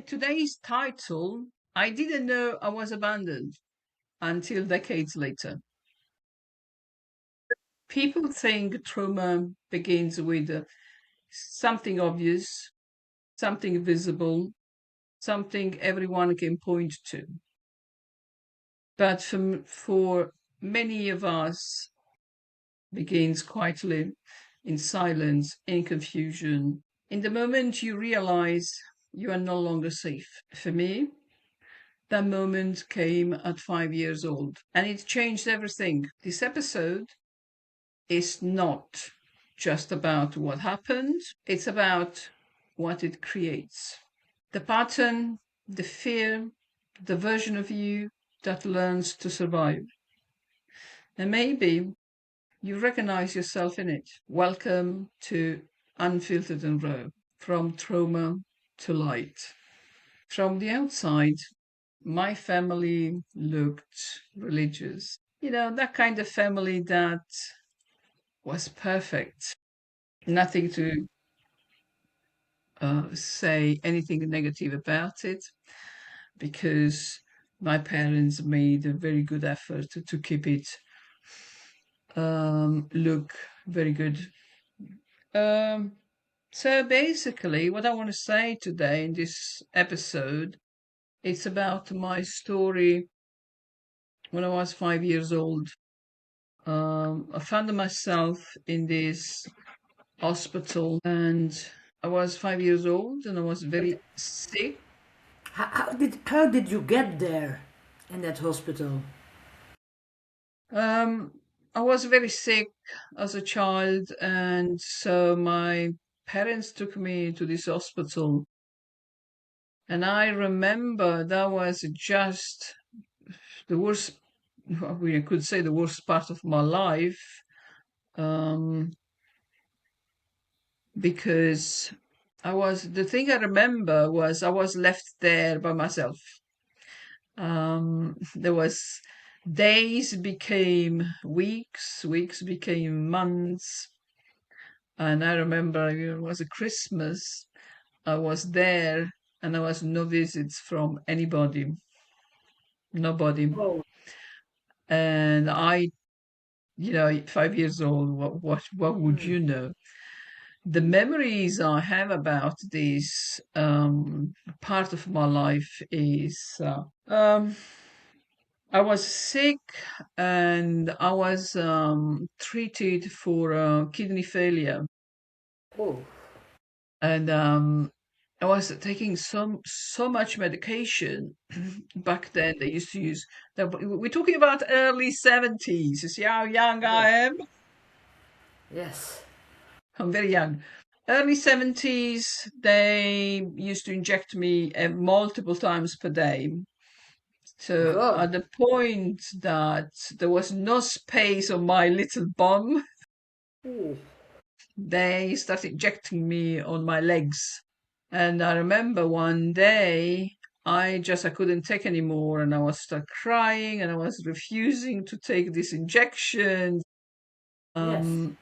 today's title, I didn't know I was abandoned until decades later. People think trauma begins with something obvious, something visible, something everyone can point to. But for many of us, begins quietly, in silence, in confusion. In the moment you realize you are no longer safe. For me, that moment came at 5 years old and it changed everything. This episode is not just about what happened, it's about what it creates. The pattern, the fear, the version of you that learns to survive. And maybe you recognize yourself in it. Welcome to Unfiltered and Raw, from trauma to light. From the outside, my family looked religious. That kind of family that was perfect. Nothing to say anything negative about it, because my parents made a very good effort to keep it look very good. So basically, what I want to say today in this episode, it's about my story when I was 5 years old. I found myself in this hospital, and I was 5 years old, and I was very sick. How did you get there in that hospital? Um, I was very sick as a child, and so my parents took me to this hospital. And I remember that was just the worst, we could say the worst part of my life, um, because the thing I remember was I was left there by myself. There was days became weeks, weeks became months. And I remember it was a Christmas. I was there and there was no visits from anybody, nobody. Oh, And 5 years old, what would hmm. you know? The memories I have about this part of my life is um, I was sick and I was treated for kidney failure. Oh, And I was taking so much medication. Back then they used to use that. We're talking about early 70s. You see how young I yes, am? yes. I'm very young. Early 70s, they used to inject me multiple times per day. So God. at the point that there was no space on my little bum, Oh, they started injecting me on my legs. And I remember one day I couldn't take anymore, and I was start crying and I was refusing to take this injection. yes. Um,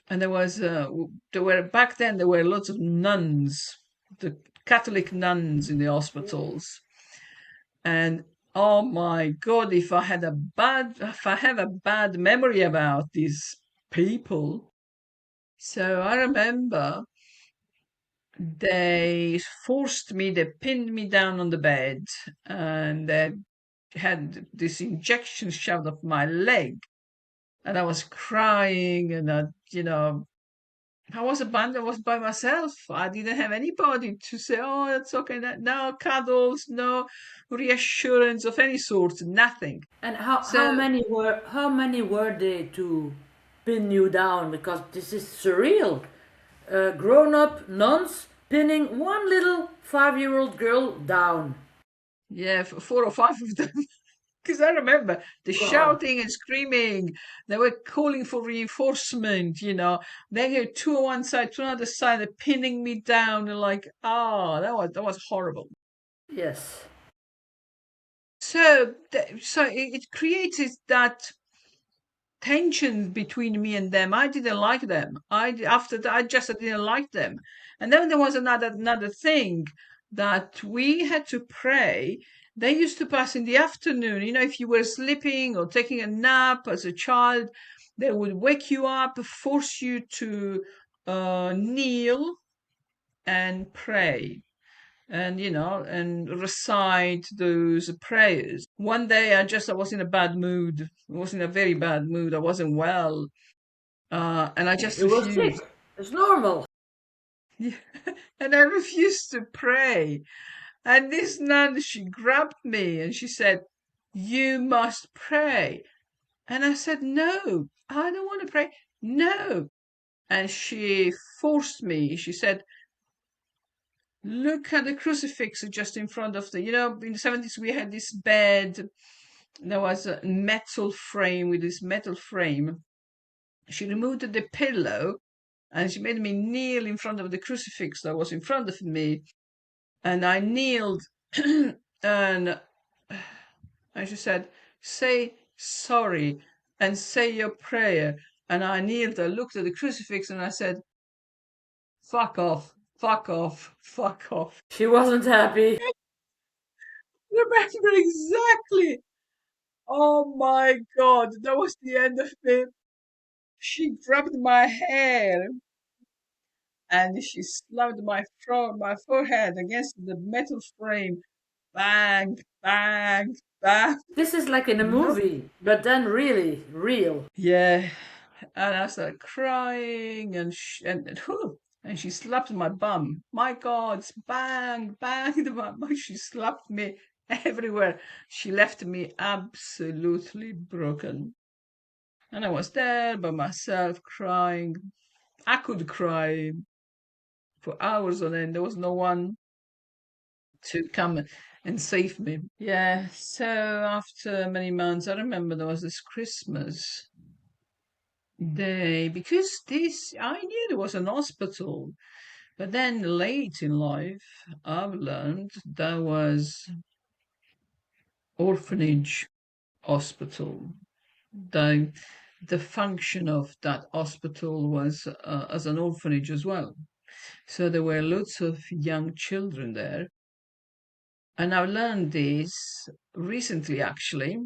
and there were back then there were lots of nuns, the Catholic nuns in the hospitals. And oh my God, if I have a bad memory about these people. So I remember they pinned me down on the bed, and they had this injection shoved up my leg. And I was crying, and I was abandoned. I was by myself. I didn't have anybody to say, "Oh, it's okay." No cuddles, no reassurance of any sort, nothing. And how So how many were they to pin you down? Because this is surreal. Grown-up nuns pinning one little 5-year-old girl down. yeah, four or five of them. Because I remember the God. shouting and screaming. They were calling for reinforcement. They go two on one side, two on the other side, they're pinning me down, and like, that was horrible. Yes. So it created that tension between me and them. I didn't like them. After that, I didn't like them. And then there was another thing. that we had to pray. They used to pass in the afternoon. If you were sleeping or taking a nap as a child, they would wake you up, force you to kneel and pray and and recite those prayers. One day I was in a bad mood. I was in a very bad mood. I wasn't well, and I just You were refused. sick. It's normal. And I refused to pray. And this nun, she grabbed me and she said, "You must pray." And I said, "No, I don't want to pray. No." And she forced me. She said, "Look at the crucifix just in front of in the 70s, we had this bed. There was a metal frame with this metal frame. She removed the pillow and she made me kneel in front of the crucifix that was in front of me. And I kneeled and she said, "Say sorry and say your prayer." And I kneeled, I looked at the crucifix and I said, "Fuck off, fuck off, fuck off." She wasn't happy. Remember exactly. Oh my God, that was the end of it. She grabbed my hair and she slammed my forehead against the metal frame. Bang, bang, bang. This is like in a No. movie, but then really real. Yeah, and I started crying, and she slapped my bum. My God, bang, bang, the bum. She slapped me everywhere. She left me absolutely broken. And I was there by myself crying. I could cry for hours on end. There was no one to come and save me. Yeah, so after many months, I remember there was this Christmas day because I knew there was an hospital, but then late in life, I've learned there was orphanage hospital. The the function of that hospital was as an orphanage as well. So there were lots of young children there. And I learned this recently, actually,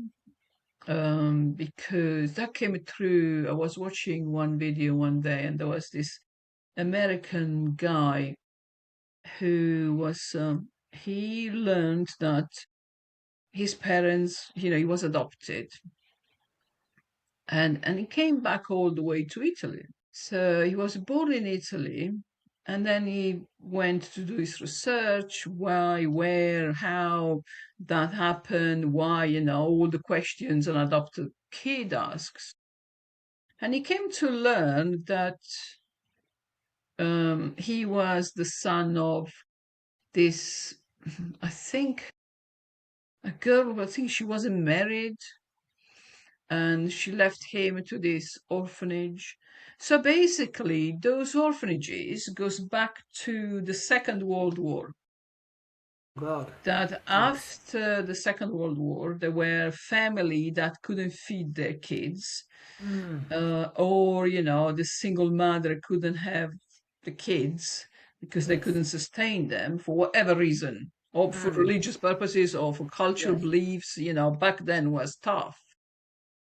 because that came through. I was watching one video one day, and there was this American guy who he learned that his parents, he was adopted, and he came back all the way to Italy. So he was born in Italy, and then he went to do his research, why, where, how that happened, why, all the questions an adopted kid asks. And he came to learn that he was the son of this, I think, a girl, I think she wasn't married, and she left him to this orphanage. So basically, those orphanages goes back to the Second World War. God. That Yes. after the Second World War, there were family that couldn't feed their kids, Mm, or the single mother couldn't have the kids because they yes. couldn't sustain them for whatever reason, or for Mm, religious purposes, or for cultural yes. beliefs. Back then was tough.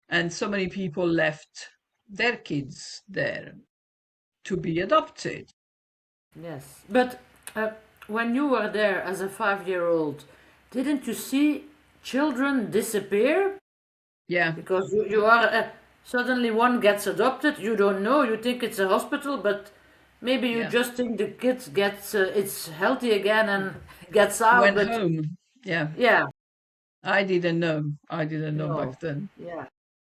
And so many people left their kids there to be adopted. Yes. But when you were there as a 5-year-old, didn't you see children disappear? Yeah, Because you are suddenly one gets adopted. You don't know. You think it's a hospital, but maybe you yeah. just think the kid gets it's healthy again and gets out. Went But home. Yeah, yeah, I didn't know. I didn't know no, back then. yeah,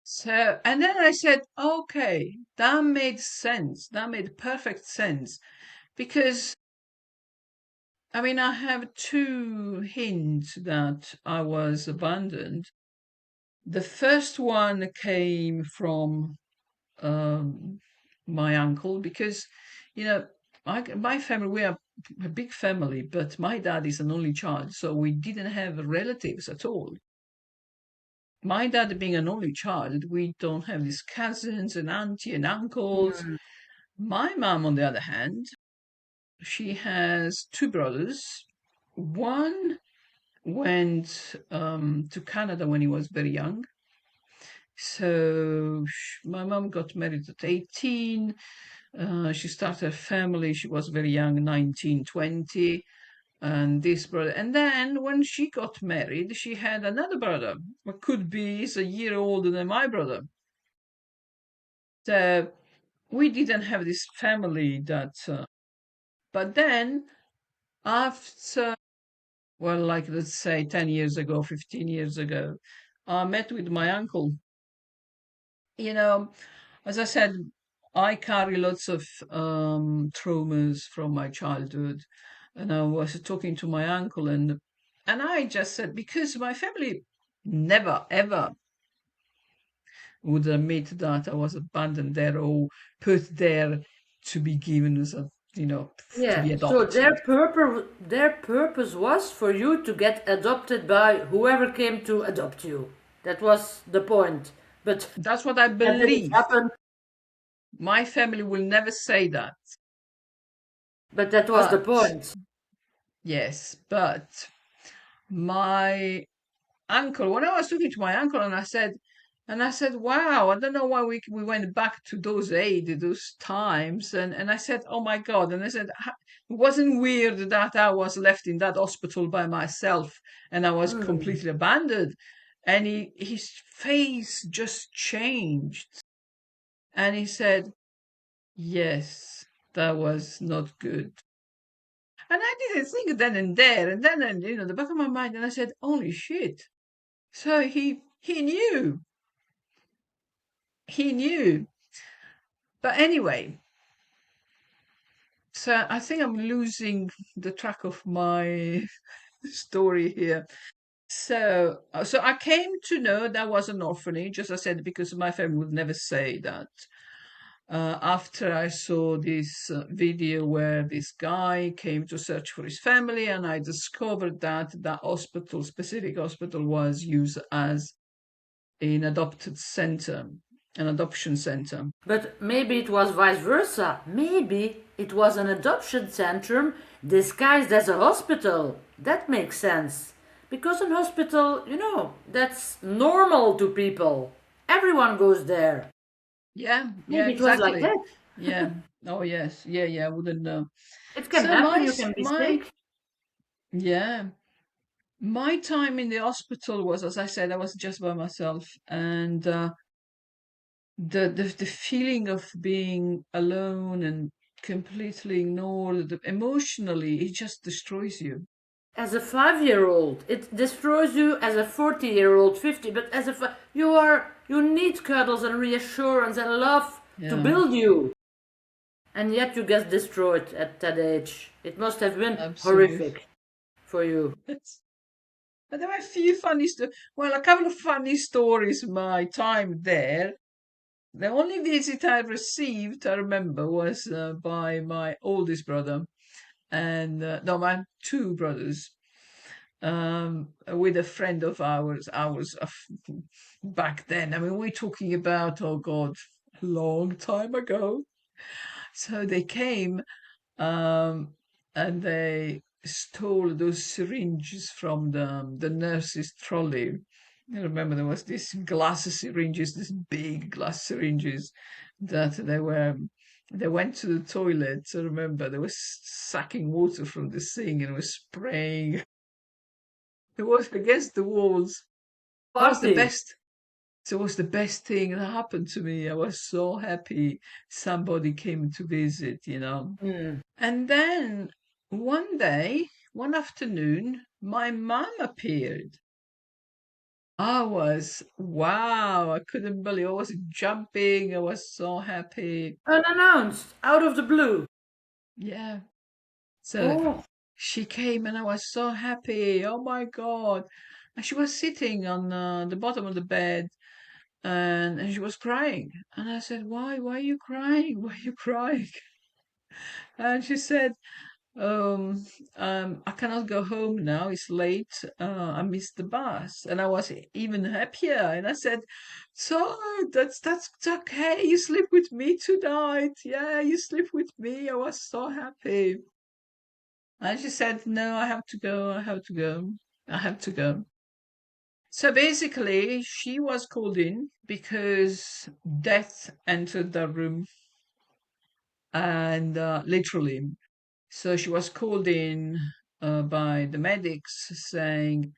So, and then I said, okay, that made sense. That made perfect sense. Because, I mean, I have two hints that I was abandoned. The first one came from um, my uncle because, you know, my family, we are a big family, but my dad is an only child, so we didn't have relatives at all. My dad being an only child, we don't have these cousins and auntie and uncles. mm, My mom, on the other hand, she has two brothers, One went to Canada when he was very young. So my mom got married at 18. She started a family. She was very young, 19, 20. And this brother. And then when she got married, she had another brother, what could be is a year older than my brother. So we didn't have this family that. But then after, well, like let's say 10 years ago, 15 years ago, I met with my uncle. You know, as I said, I carry lots of traumas from my childhood, and I was talking to my uncle, and I just said because my family never ever would admit that I was abandoned there or put there to be given as a to be Yeah, so adopted. their purpose was for you to get adopted by whoever came to adopt you. That was the point. But That's what I then did it believe. happen? My family will never say that, But that was the but point. yes, but my uncle, when I was talking to my uncle, and I said, wow, I don't know why we went back to those age, those times, and I said, oh my God, and I said, it wasn't weird that I was left in that hospital by myself and I was Hmm. completely abandoned, and his face just changed, and he said, yes, that was not good. And I didn't think then and there, and then, and the back of my mind, and I said, holy shit. So he knew. He knew. But anyway, so I think I'm losing the track of my story here. So I came to know that was an orphanage, as I said, because my family would never say that. After I saw this video where this guy came to search for his family, and I discovered that that hospital, specific hospital, was used as an adopted center, an adoption center. But maybe it was vice versa. Maybe it was an adoption center disguised as a hospital. That makes sense. Because an hospital, that's normal to people. Everyone goes there. Yeah, yeah, Maybe it was like exactly. that. Yeah. Oh, yes. Yeah, yeah. I wouldn't know. It can So happen, you can be my, sick. yeah, my time in the hospital was, as I said, I was just by myself, and the feeling of being alone and completely ignored, emotionally, it just destroys you. As a 5-year old, it destroys you as a 40-year old, 50, but as you need cuddles and reassurance and love to Yeah, build you. And yet you get destroyed at that age. It must have been absolutely. horrific for you. But there were a few well, a couple of funny stories my time there. The only visit I received, I remember, was by my oldest brother and no, my two brothers, with a friend of ours. Back then. I mean, we're talking about, oh God, a long time ago. So they came, um, and they stole those syringes from the nurse's trolley. I remember there was these glass syringes, these big glass syringes that they went to the toilet. I remember they were sucking water from the sink and was spraying. It was against the walls. That was the Party. best. So it was the best thing that happened to me. I was so happy somebody came to visit. Hmm. And then one day, one afternoon, my mum appeared. Wow, I couldn't believe I was jumping. I was so happy. Unannounced, out of the blue. Yeah. So Oh, she came and I was so happy. Oh my God. And she was sitting on the bottom of the bed and she was crying. And I said, why? Why are you crying? Why are you crying? And she said, um, I cannot go home now. It's late. I missed the bus, and I was even happier. And I said, "So that's okay. You sleep with me tonight. Yeah, you sleep with me." I was so happy. And she said, no, I have to go. I have to go. I have to go. So basically, she was called in because death entered the room and literally. So she was called in by the medics saying,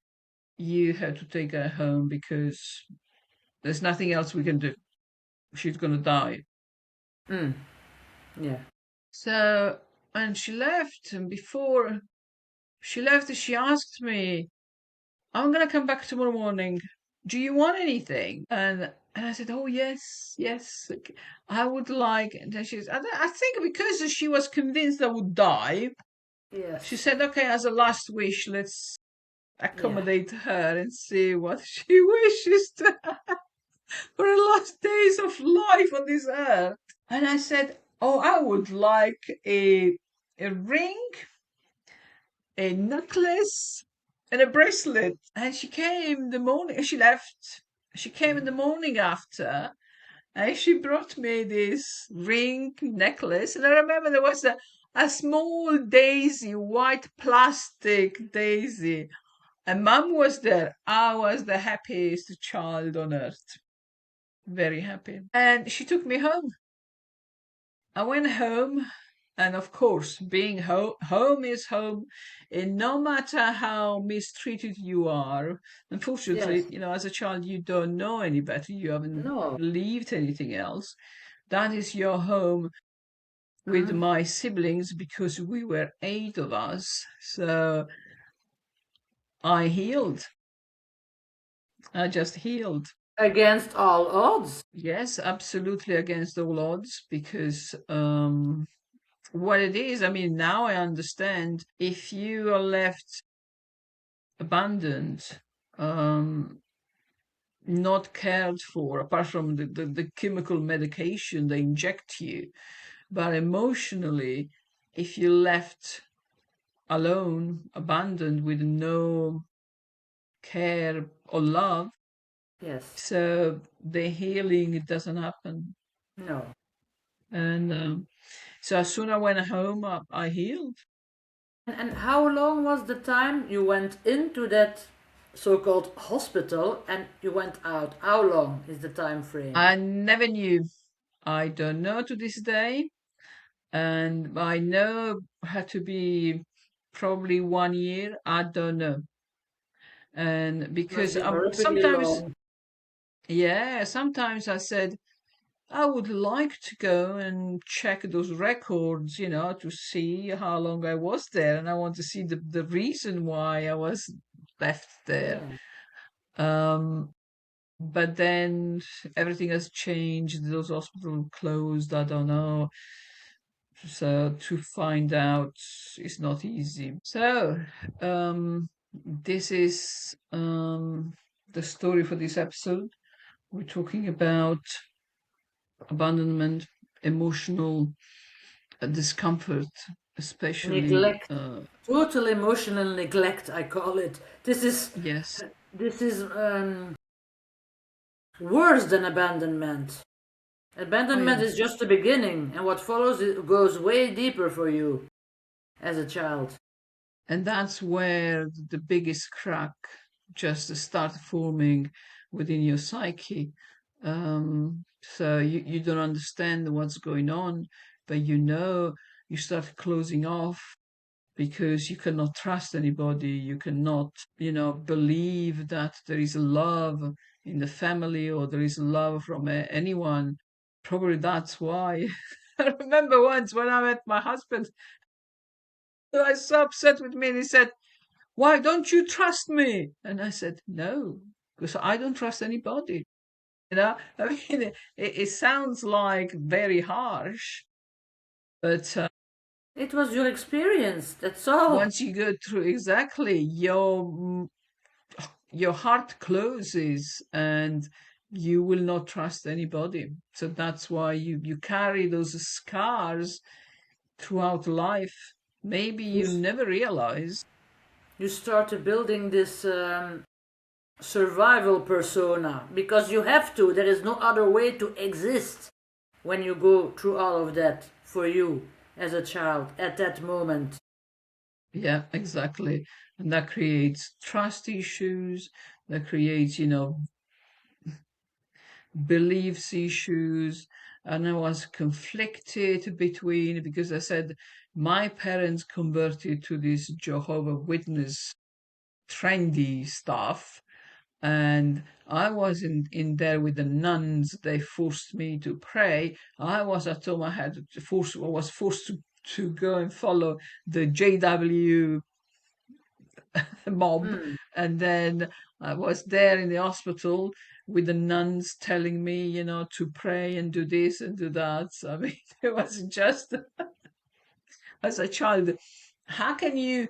you have to take her home because there's nothing else we can do. She's going to die. Mm. Yeah. So, and she left. And before she left, she asked me, I'm going to come back tomorrow morning. Do you want anything? And I said, oh, yes, yes. I would like. And then I think because she was convinced I would die, she Yes. said, okay, as a last wish, let's Yeah. accommodate her and see what she wishes to for the last days of life on this earth. And I said, oh, I would like a ring, a necklace, and a bracelet. And she came the morning, she left. She came in the morning after, and she brought me this ring, necklace. And I remember there was a small daisy, white plastic daisy. And mum was there. I was the happiest child on earth. Very happy. And she took me home. I went home, and of course, being home is home, and no matter how mistreated you are, unfortunately, Yes. as a child, you don't know any better. You haven't No. lived anything else. That is your home with Mm. my siblings because we were 8 of us. So I healed. I just healed. Against all odds. Yes, absolutely against all odds because what it is, I mean, now I understand if you are left abandoned, not cared for, apart from the chemical medication they inject you, but emotionally, if you're left alone, abandoned with no care or love, Yes. so the healing it doesn't happen. No. And so as soon as I went home, I healed. And how long was the time you went into that so-called hospital and you went out? How long is the time frame? I never knew. I don't know to this day. And I know had to be probably 1 year. I don't know. And Must because be horribly sometimes, long. yeah, sometimes I said, I would like to go and check those records, to see how long I was there. And I want to see the reason why I was left there. Yeah. Um, but then everything has changed. Those hospitals closed. I don't know. So to find out is not easy. So this is the story for this episode. We're talking about abandonment, emotional discomfort, especially Neglect. Total emotional neglect, I call it. yes. This is worse than abandonment. Oh Abandonment yeah. is just the beginning, and what follows it goes way deeper for you as a child. And that's where the biggest crack just start forming within your psyche. So you don't understand what's going on, but you start closing off because you cannot trust anybody. You cannot, believe that there is love in the family or there is love from anyone. Probably that's why. I remember once when I met my husband, he was so upset with me and he said, why don't you trust me? And I said, no, because I don't trust anybody. I mean, it sounds like very harsh, but It was your experience, that's all. once you go through exactly, your heart closes and you will not trust anybody. So that's why you carry those scars throughout life. Maybe You, you never realize. you started building this survival persona because you have to. There is no other way to exist when you go through all of that for you as a child at that moment. Yeah, exactly. And that creates trust issues, that creates, beliefs issues. And I was conflicted between, because I said my parents converted to this Jehovah Witness trendy stuff, and I was in there with the nuns. They forced me to pray. I was at home. I was forced to go and follow the JW mob, Mm. and then I was there in the hospital with the nuns telling me, to pray and do this and do that. So, I mean, it was just as a child. How can you,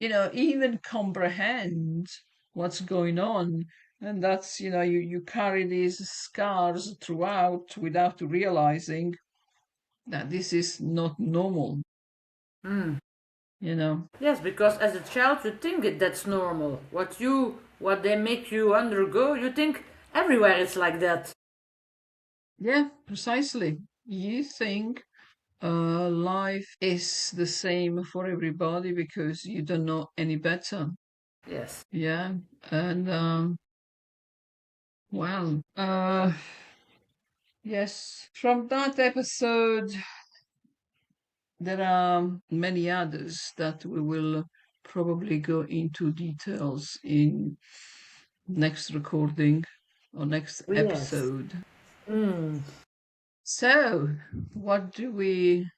even comprehend what's going on? And that's, you carry these scars throughout without realizing that this is not normal, Mm. you know. Yes, because as a child you think that's normal. What they make you undergo, you think everywhere it's like that. Yeah, precisely. You think life is the same for everybody because you don't know any better. Yes. Yeah, and well, yes, from that episode, there are many others that we will probably go into details in next recording or next Yes. episode. Mm. So, what do we?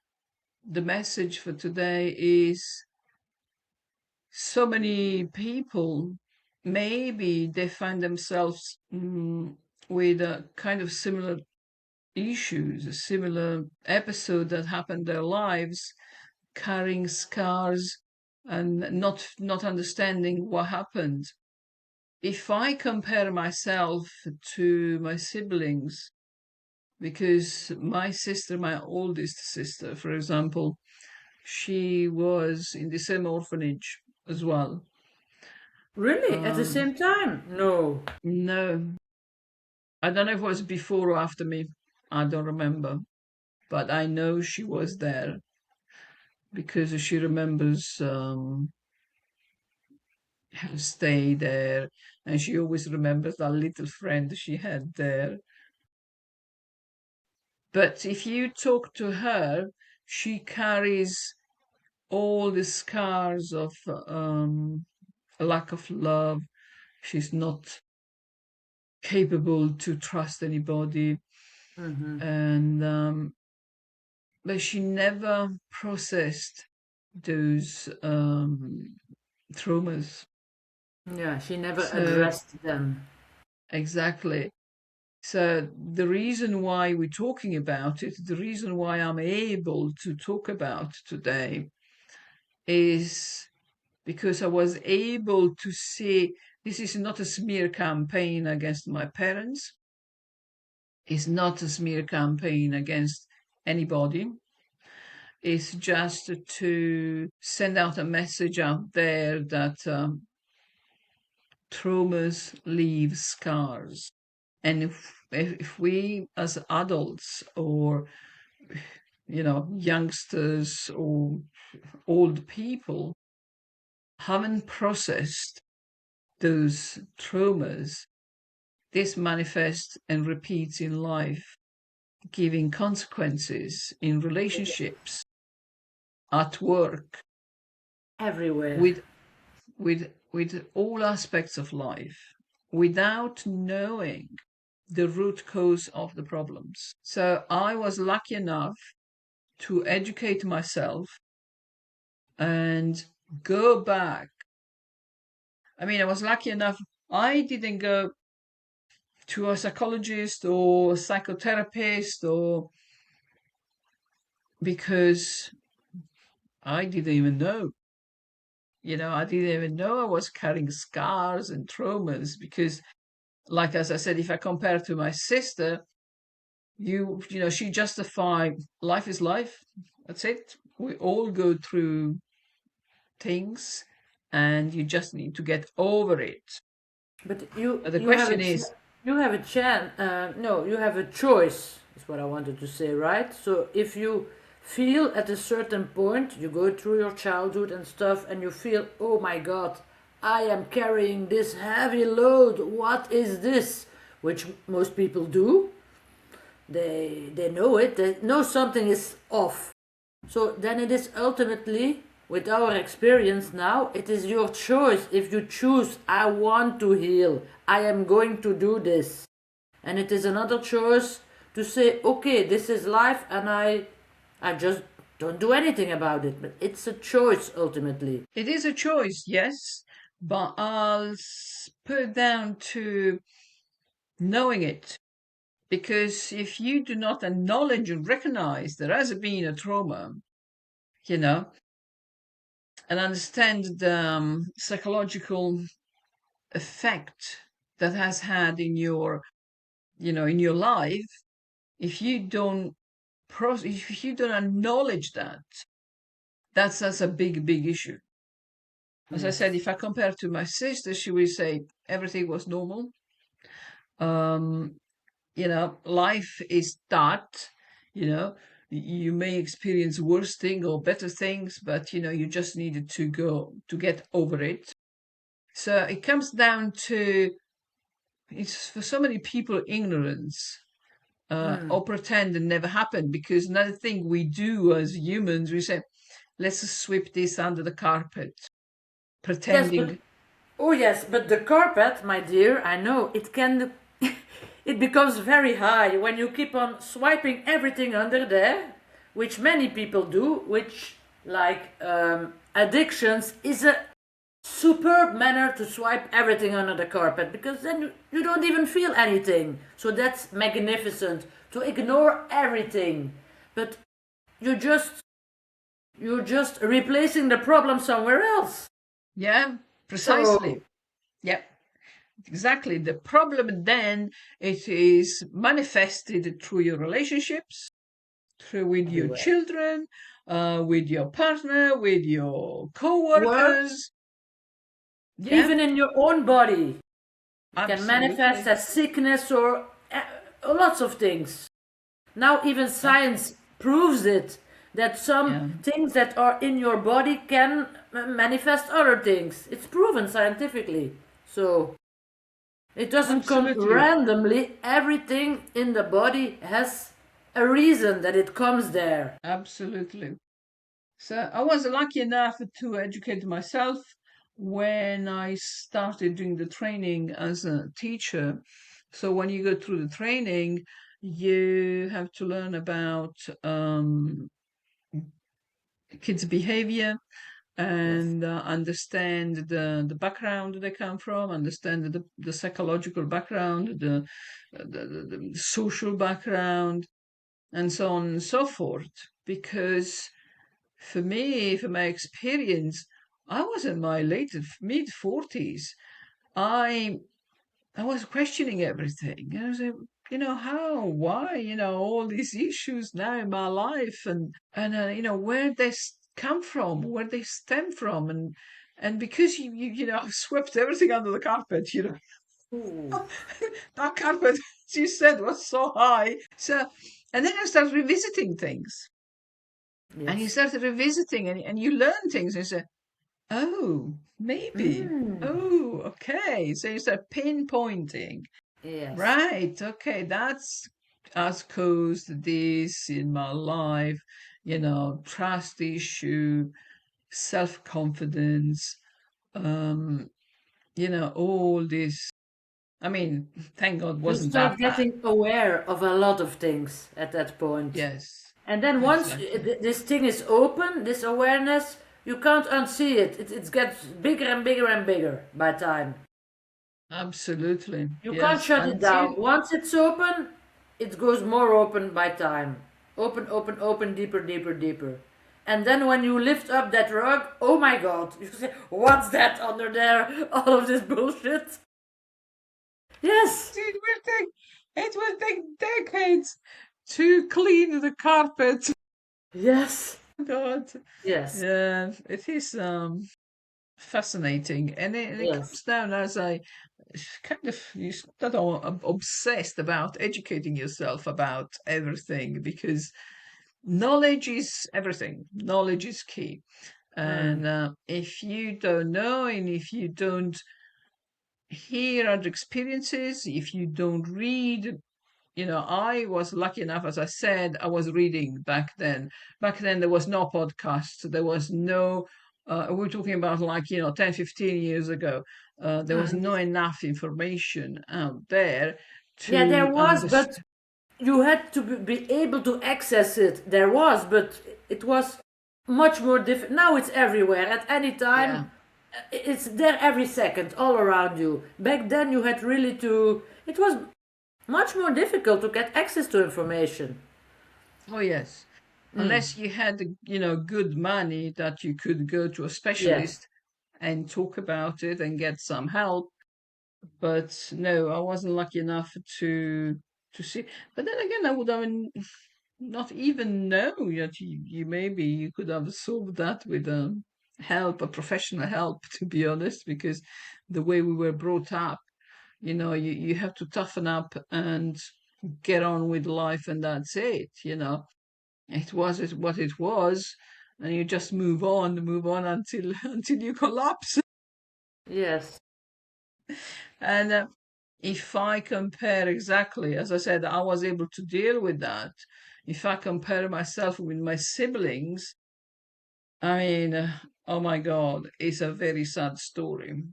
The message for today is so many people, maybe they find themselves with a kind of similar issues, a similar episode that happened in their lives, carrying scars and not understanding what happened. If I compare myself to my siblings, because my sister, my oldest sister, for example, she was in the same orphanage as well. Really? At the Um, same time? No. no, I don't know if it was before or after me. I don't remember. But I know she was there because she remembers her stay there. And she always remembers that little friend she had there. But if you talk to her, she carries all the scars of a lack of love. She's not capable to trust anybody. Mm-hmm. And but she never processed those traumas. Yeah, she never So addressed them. exactly. So the reason why we're talking about it, the reason why I'm able to talk about today is because I was able to see this is not a smear campaign against my parents. It's not a smear campaign against anybody. It's just to send out a message out there that traumas leave scars. And if we as adults or youngsters or old people haven't processed those traumas, this manifests and repeats in life, giving consequences in relationships, at work, Everywhere. with with all aspects of life, without knowing the root cause of the problems. So I was lucky enough to educate myself and go back. I mean, I was lucky enough, I didn't go to a psychologist or psychotherapist or because I didn't even know. I didn't even know I was carrying scars and traumas because, like as I said, if I compare to my sister, she justified life is life. That's it. We all go through things and you just need to get over it. But you But the you have question is, you have a chance. No, you have a choice. Is what I wanted to say, right? So if you feel at a certain point, you go through your childhood and stuff, and you feel, oh my god, I am carrying this heavy load. What is this? Which most people do. They know it. They know something is off. So then it is ultimately, with our experience now, it is your choice. If you choose, I want to heal, I am going to do this. And it is another choice to say, okay, this is life, and I just don't do anything about it. But it's a choice ultimately. It is a choice, yes, but I'll put it down to knowing it. Because if you do not acknowledge and recognize there has been a trauma, you know, and understand the psychological effect that has had in your, in your life, if you don't if you don't acknowledge that, that's a big issue. As I said, Yes. if I compare to my sister, she would say everything was normal. Um, life is that, you know, you may experience worse thing or better things, but you just needed to get over it. So it comes down to, it's for so many people, ignorance, or pretend it never happened. Because another thing we do as humans, we say, let's just sweep this under the carpet, Yes, but pretending. oh yes, but the carpet, my dear, I know it can. It becomes very high when you keep on swiping everything under there, which many people do. Which, like addictions, is a superb manner to swipe everything under the carpet, because then you don't even feel anything. So that's magnificent to ignore everything, but you just you're just replacing the problem somewhere else. Yeah, So precisely. Yeah, exactly. The problem then, it is manifested through your relationships, through with your everywhere. children, with your partner, with your Work, co-workers. Yeah, even in your own body. It can manifest absolutely. as sickness or lots of things. Now, even science proves it, that some Yeah, things that are in your body can manifest other things. It's proven scientifically. So, it doesn't come absolutely. randomly. Everything in the body has a reason that it comes there. Absolutely. So I was lucky enough to educate myself when I started doing the training as a teacher. So when you go through the training, you have to learn about kids' behavior, Yes. and understand the background they come from, understand the psychological background, the social background, and so on and so forth. Because for me, from my experience, I was in my late mid 40s. I I was questioning everything. I was like, how, why, all these issues now in my life, and where they come from, where they stem from, and because I've swept everything under the carpet, Ooh. that carpet, as you said, was so high. So, and then I started revisiting things, and you Yes. started revisiting, and you learn things, and you say, oh, maybe, Mm. oh, okay. So you start pinpointing. Yes. Right. Okay. That's has caused this in my life. Trust issue, self-confidence, um, all this. I mean, thank God You wasn't that start bad. getting aware of a lot of things at that point. Yes, And then once exactly. this thing is open, this awareness, you can't unsee it. It gets bigger and bigger and bigger by time. Absolutely. You can't Yes. shut it Until, down. Once it's open, it goes more open by time. Open, open, open, deeper, deeper, deeper. And then when you lift up that rug, oh my god, you say, what's that under there? All of this bullshit. Yes. it will take decades to clean the carpet. Yes. God. Yes. Yeah, it is fascinating, and it Yes. comes down as I kind of you that are obsessed about educating yourself about everything, because knowledge is everything. Knowledge is key. Mm. And if you don't know, and if you don't hear other experiences, if you don't read, I was lucky enough, as I said, I was reading back then. Back then, there was no podcast. There was no, we're talking about like, 10, 15 years ago. There was Mm. no enough information out there Yeah, there to was, but understand. you had to be able to access it. There was, but it was much more difficult. Now it's everywhere at any Yeah. time. It's there every second, all around you. Back then, you had really to. It was much more difficult to get access to information. Oh, yes. Mm. Unless you had, good money that you could go to a Yes. specialist and talk about it and get some help. But no, I wasn't lucky enough to see. But then again, I would have not even know that you maybe you could have solved that with help, a professional help, to be honest, because the way we were brought up, you have to toughen up and get on with life, and that's it. What it was, and you just move on until until you collapse. Yes. And if I compare exactly, as I said, I was able to deal with that. If I compare myself with my siblings, I mean, oh my God, it's a very sad story.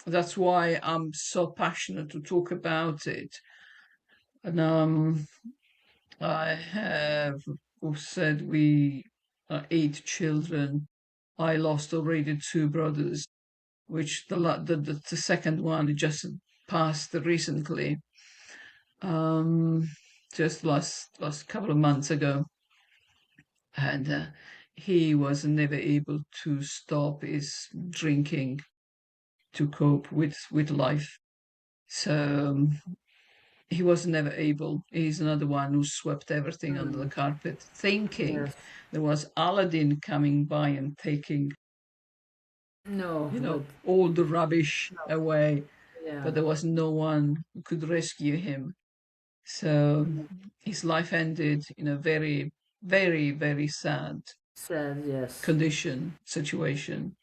That's why I'm so passionate to talk about it. And I have, who said we are 8 children. I lost already two brothers, which the second one just passed recently, um, just last couple of months ago, and he was never able to stop his drinking to cope with life. So he was never able. He's another one who swept everything under the Mm. carpet, thinking Yes. there was Aladdin coming by and taking, No, but all the rubbish no. away, Yeah. but there was no one who could rescue him. So Mm. his life ended in a very, very, very sad Sad, yes. situation.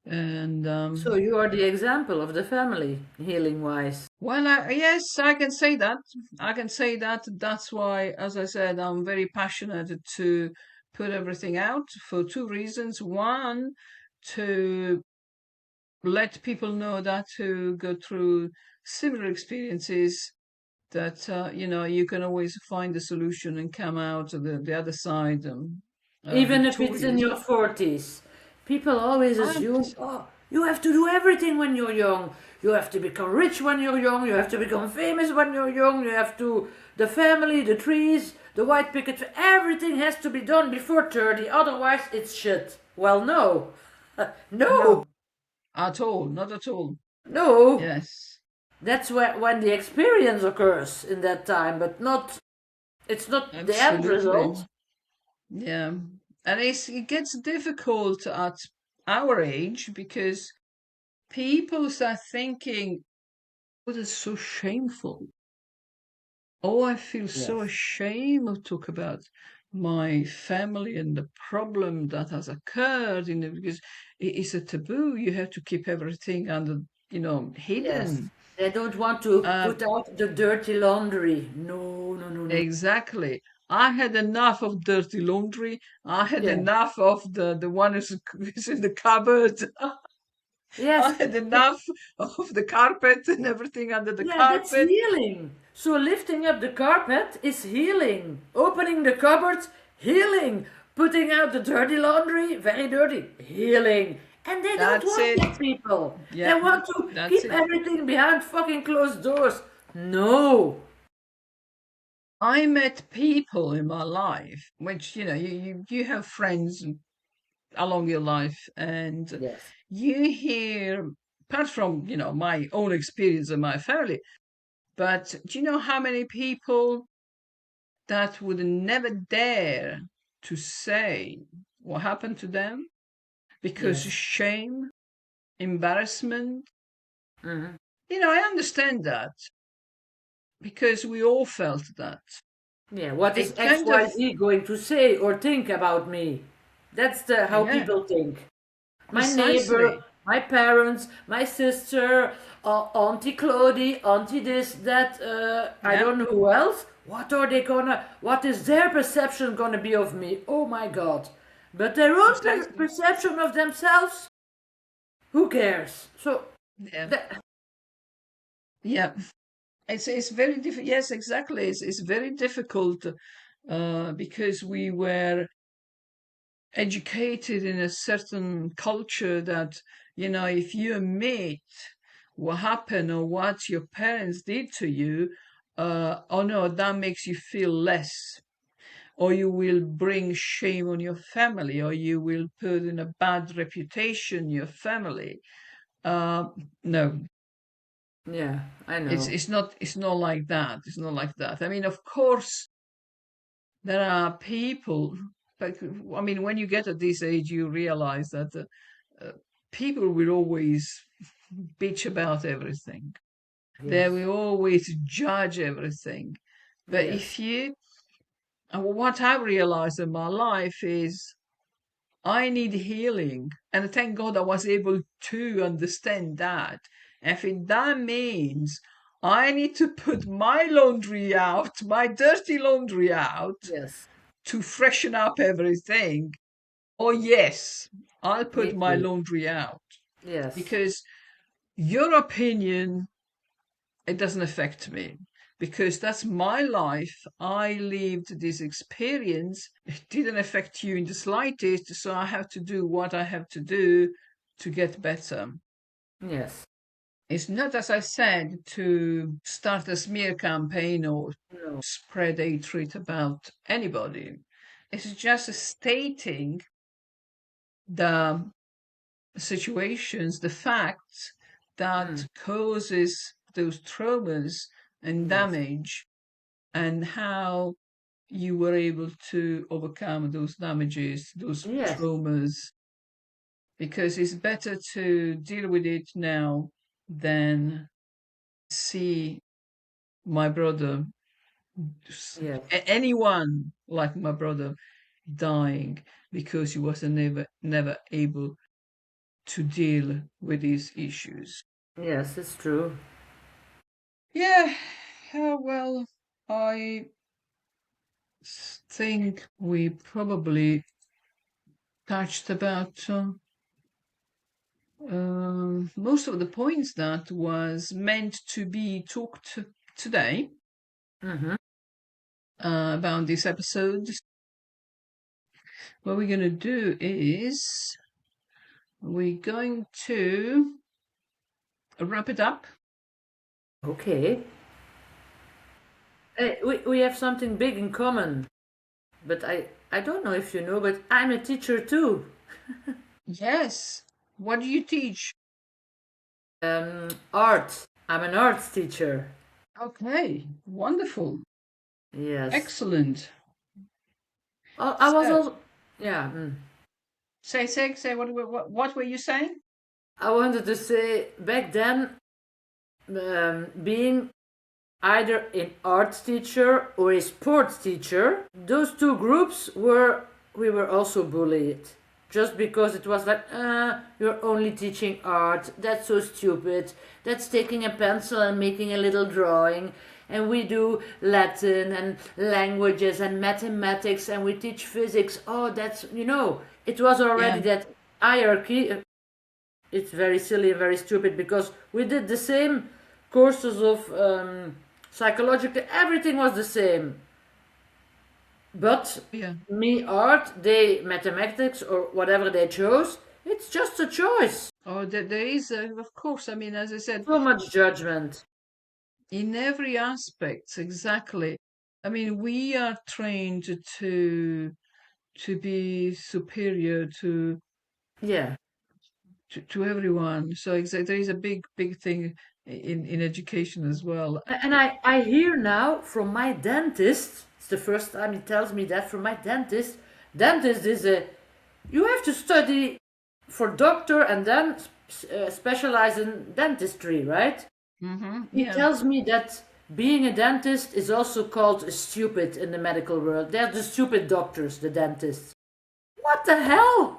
And So you are the example of the family, healing wise. well, yes, I can say that. I can say that. That's why, as I said, I'm very passionate to put everything out for two reasons. One, to let people know that who go through similar experiences, that you can always find a solution and come out of the other side, Even if it's in victorious. your 40s. People always I, assume, oh, you have to do everything when you're young. You have to become rich when you're young. You have to become famous when you're young. You have to, the family, the trees, the white picket, everything has to be done before 30. Otherwise, it's shit. Well, no. No, no, at all, not at all. no. Yes, That's when the experience occurs in that time, but not, it's not the end absolutely. result. Yeah, and it gets difficult at our age because people start thinking, "Oh, that's so shameful. Oh, I feel so Yes. ashamed to talk about my family and the problem that has occurred, because it is a taboo. You have to keep everything under, Yes. hidden." They don't want to Uh, put out the dirty laundry. No, no, no, no. exactly. I had enough of dirty laundry. I had Yeah. enough of the one who's in the cupboard. I Yes. had enough of the carpet and everything under the Yeah, that's carpet. healing. So lifting up the carpet is healing. Opening the cupboard, healing. Putting out the dirty laundry, very dirty, healing. And they don't That's want it. that, people. They Yeah, want to that's keep it. everything behind fucking closed doors. No. I met people in my life, which, you have friends along your life, and Yes. you hear, apart from, my own experience and my family, but do you know how many people that would never dare to say what happened to them because Yes. shame, embarrassment? Hmm. I understand that because we all felt that. Yeah, what is It kind of, XYZ going to say or think about me? That's the how yeah, people think. My neighbor, precisely. my parents, my sister, Auntie Claudie, Auntie this, that, I Yeah, don't know who else. What are they gonna, what is their perception gonna be of me? Oh my God. But their own precisely. perception of themselves, who cares? So, Yeah, that, yeah. It's very difficult. Yes, exactly. It's very difficult because we were educated in a certain culture that, if you admit what happened or what your parents did to you, oh no, that makes you feel less, or you will bring shame on your family, or you will put in a bad reputation your family. Uh, no, yeah, I it's know. it's not it's not like that. It's not like that. I mean, of course, there are people, but I mean, when you get at this age, you realize that uh, people will always bitch about everything. They Yes, will always judge everything. But yes, if you, and what I realized in my life is I need healing. And thank God I was able to understand that. If that means I need to put my laundry out, my dirty laundry out, yes, to freshen up everything, oh, yes, I'll me put my too. laundry out Yes, because your opinion, it doesn't affect me because that's my life. I lived this experience. It didn't affect you in the slightest. So I have to do what I have to do to get better. yes, It's not, as I said, to start a smear campaign or no, spread hatred about anybody. It's just stating the situations, the facts that mm, causes those traumas and yes, damage, and how you were able to overcome those damages, those yes, traumas, because it's better to deal with it now than see my brother, yes. anyone like my brother, dying because he was never able to deal with these issues. Yes, it's true. Yeah, well, I think we probably touched about most of the points that was meant to be talked today Mm-hmm. about this episode. What we're going to do is we're going to wrap it up. Okay. Hey, we have something big in common, but I don't know if you know, but I'm a teacher too. Yes. What do you teach? Art. I'm an arts teacher. Okay, wonderful, Yes. excellent. I was So, also, yeah. say, what were you saying? I wanted to say back then, being either an arts teacher or a sports teacher, those two groups were we were also bullied. Just because it was like, you're only teaching art, that's so stupid. That's taking a pencil and making a little drawing. And we do Latin and languages and mathematics and we teach physics. Oh, it was already Yeah, that hierarchy. It's very silly and very stupid because we did the same courses of psychological, everything was the same. But yeah. me art, they mathematics or whatever they chose, it's just a choice. Oh, there is, of course. I mean, as I said, So much judgment. in every aspect, exactly. I mean, we are trained to be superior Yeah. to everyone. So there is a big thing in education as well. And I hear now from my dentist, it's the first time he tells me that from my dentist. Dentist is you have to study for doctor and then specialize in dentistry, right? He Yeah, tells me that Being a dentist is also called stupid in the medical world. They're the stupid doctors, the dentists. What the hell?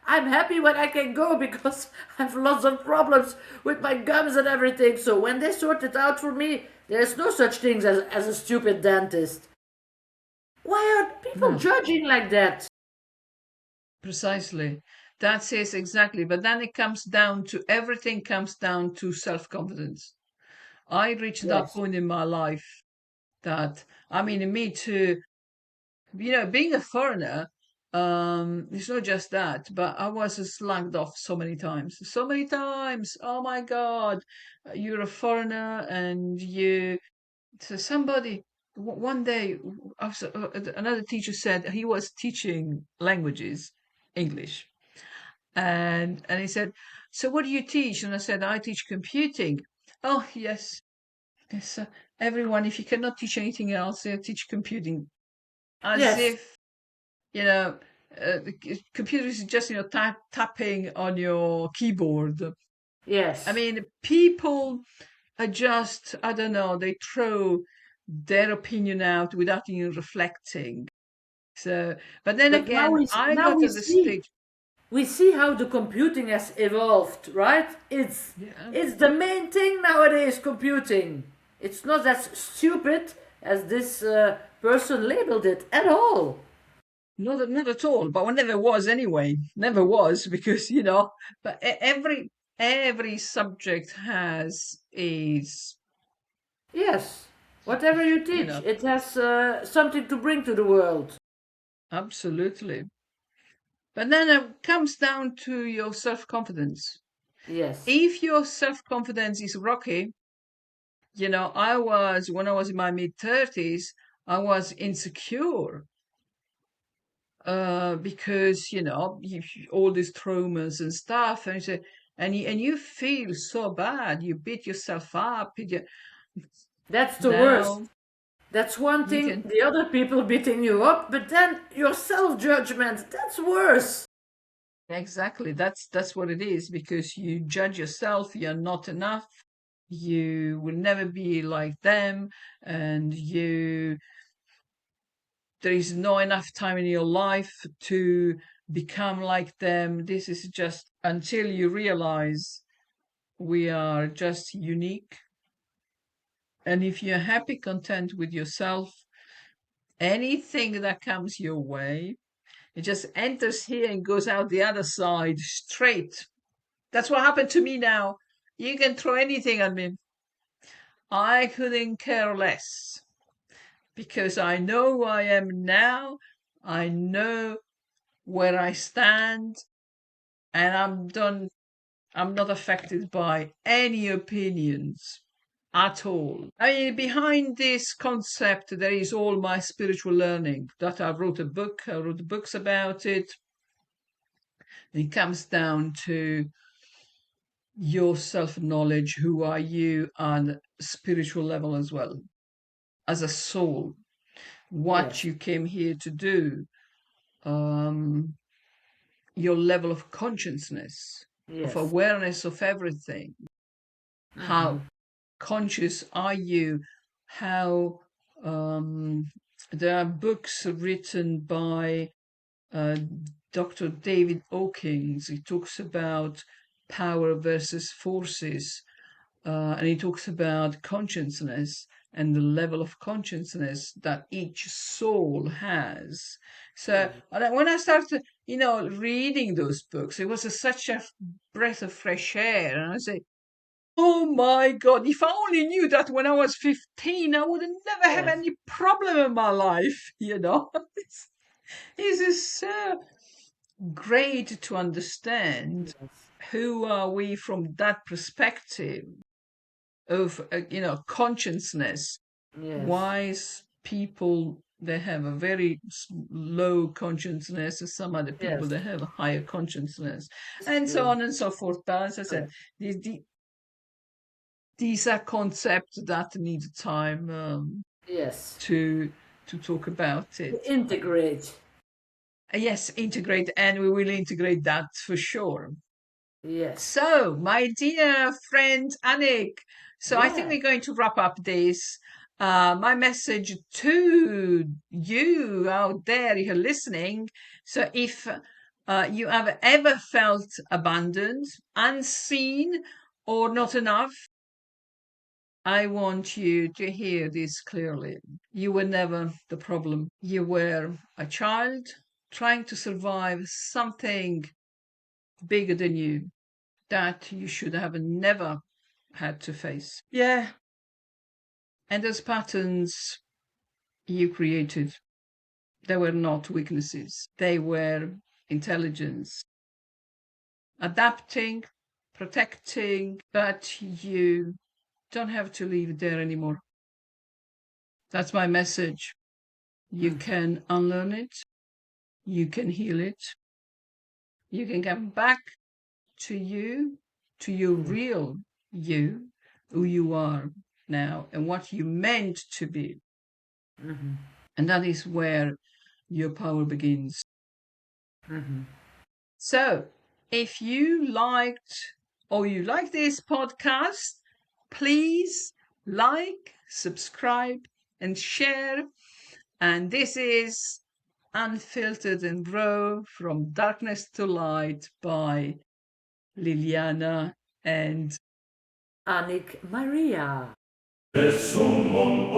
I'm happy when I can go because I have lots of problems with my gums and everything. So when they sort it out for me, there's no such things as a stupid dentist. Why are people No, judging like that? precisely. That says exactly. But then it comes down to everything comes down to self-confidence. I reached that Yes, point in my life that, I mean, me too, being a foreigner, it's not just that, but I was slugged off so many times. So many times. Oh my God, you're a foreigner and you. So somebody, one day, another teacher said he was teaching languages, English, and he said, "So what do you teach?" And I said, "I teach computing." Oh, yes. Yes, everyone, if you cannot teach anything else, teach computing. As yes, if you know, computers is just tapping on your keyboard. I yes. mean, people are just, I don't know, they throw their opinion out without even reflecting. So, but then But again, I now got to the stage. we see how the computing has evolved, right? Yeah, It's the main thing nowadays, computing. It's not as stupid as this person labeled it at all. not at all, but never was anyway. Never was because but every subject has is Yes, whatever you you teach, know it has something to bring to the world. absolutely. But then it comes down to your self confidence. Yes, If your self confidence is rocky, when I was in my mid 30s, I was insecure because, all these traumas and stuff. And you feel so bad. You beat yourself up. that's the worst. Now That's one you thing, can. the other people beating you up, but then your self judgment, that's worse. Exactly. That's what it is because you judge yourself, you're not enough, you will never be like them, and there is not enough time in your life to become like them. This is just until you realize we are just unique. And if you're happy, content with yourself, anything that comes your way, it just enters here and goes out the other side straight. That's what happened to me now. You can throw anything at me. I couldn't care less because I know who I am now. I know where I stand, and I'm done. I'm not affected by any opinions at all. I mean, behind this concept, there is all my spiritual learning that I wrote a book. I wrote books about it. It comes down to your self knowledge, who are you on spiritual level as well, as a soul, what Yes, you came here to do, um, your level of consciousness, of yes. awareness of everything. How Hmm. conscious are you? How there are books written by uh, Dr. David Hawkins. He talks about power versus forces, and he talks about consciousness and the level of consciousness that each soul has. So when I started, reading those books, it was such a breath of fresh air, and I say, "Oh my God! If I only knew that when I was 15, I would never have Yes, any problem in my life." This is so great to understand yes, who are we from that perspective of consciousness. yes, Wise people, they have a very low consciousness, and some other people yes. they have a higher consciousness, It's and so true. on and so forth. But as I said, Correct. these are concepts that need time Yes. to talk about it. To integrate. Yes, integrate, and we will integrate that for sure. Yes. So, my dear friend Annick, so I think Yeah. we're going to wrap up this. My message to you out there, you're listening. So, if you have ever felt abandoned, unseen, or not enough, I want you to hear this clearly. You were never the problem. You were a child trying to survive something bigger than you that you should have never had to face. Yeah. And those patterns you created, they were not weaknesses, they were intelligence, adapting, protecting, but you don't have to leave there anymore. That's my message. You can unlearn it, you can heal it, you can get back to you, to your real you, who you are now, and what you meant to be. And that is where your power begins. So, if you liked or you like this podcast, please like, subscribe, and share. And this is Unfiltered and Raw from Darkness to Light by Liliana and Annick Maria. Nessun buon